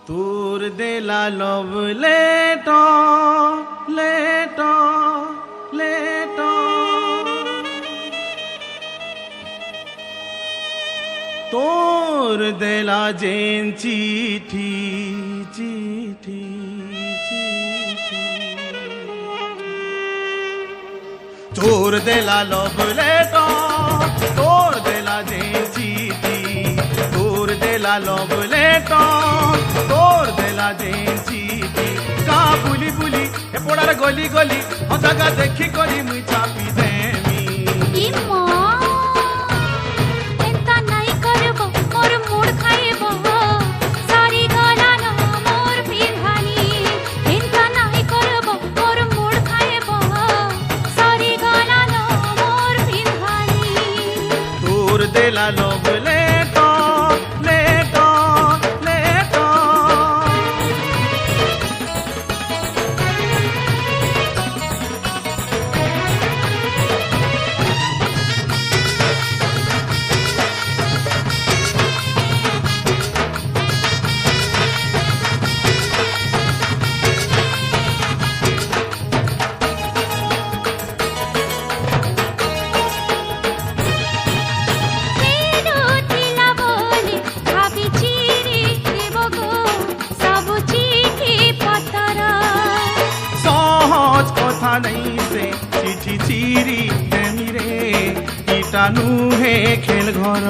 তোর দেলা লভ লেটো লেটো লেটো তোর দেলা জেন চিঠি চিঠি চিঠি তোর দেলা লভ লেটো তোর দেলা জেন চিঠি তোর দেলা লভ লেটো তোর দেলা জেন চিঠি কা বুলি বুলি এ পড়ার গলি গলি অজাগা দেখি করি মুই চাপি দেমি দেলা লভ লেটো লেটো লেটো नहीं से चिठी चिरी देमी रे कीटाणु हे खेल घर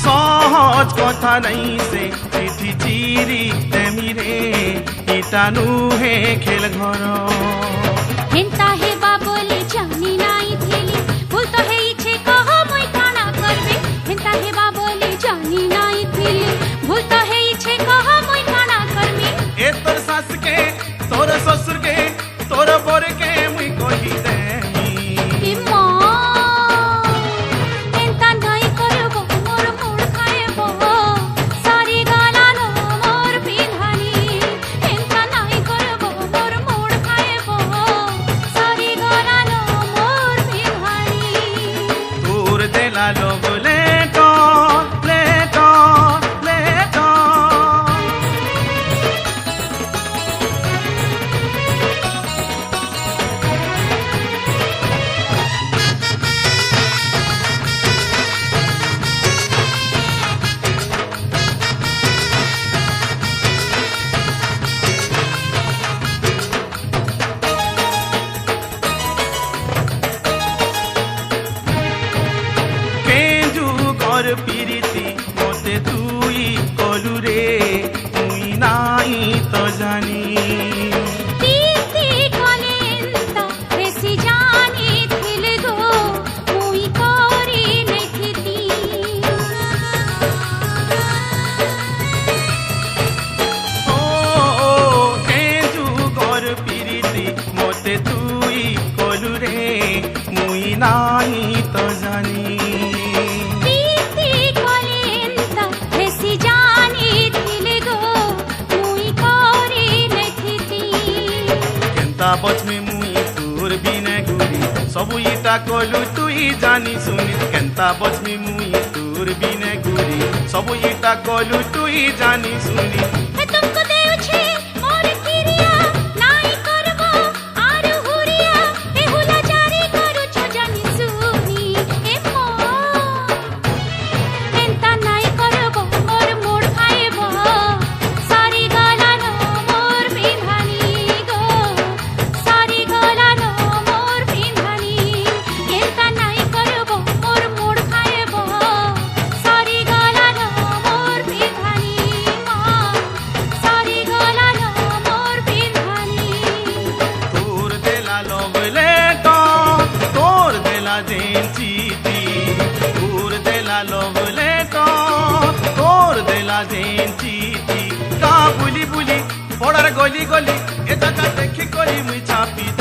सहज कथा नहीं से चिठी चिरी देमी रे कीटाणु हे खेल घर हेंता हे बाबोले जानी नाई थेली भूल तो है इच्छे कहो मुई काना करबे हेंता हे बाबोले जानी नाई थेली भूल तो है इच्छे कहो मुई काना करबे ए तोर सास के तोर ससुर के तोर बर के मुई कही देमी ए मां हेंता नाई करबो मोर मूड खाएबो सारी गाला नो मोर पिधानी हेंता नाई करबो मोर मूड खाएबो देला लभ लेटो लेटो लेटो পিরিতি মতে তুই কলু রে তুই নাই তো জানি পিতি কলেন্ত বেশি জানি থিল গো মুই করি নেথিতি ও কেজু গর পিরিতি মতে তুই কলু রে মুই নাই তো জানি बचमी मुई तोर बिना गुरी सबु इटा कलु तुई जानी सुनी केंता बचमी मुई तोर बिना गुरी सबु इटा कलु तुई जानी सुनी हे तुमको देउ छे मोर किरिया नाई करबो आर हुरिया ए हुला जारी करू छ जानी सुनी ए मो केंता नाई करबो मोर मूड खाएबो सारी गाला नो मोर पिधानी जैन चीटी तोर देला लभ लेटो तोर देला जैन चीटी का बुली बुली पड़ार गली गली ए दादा देखी करी मुई चापी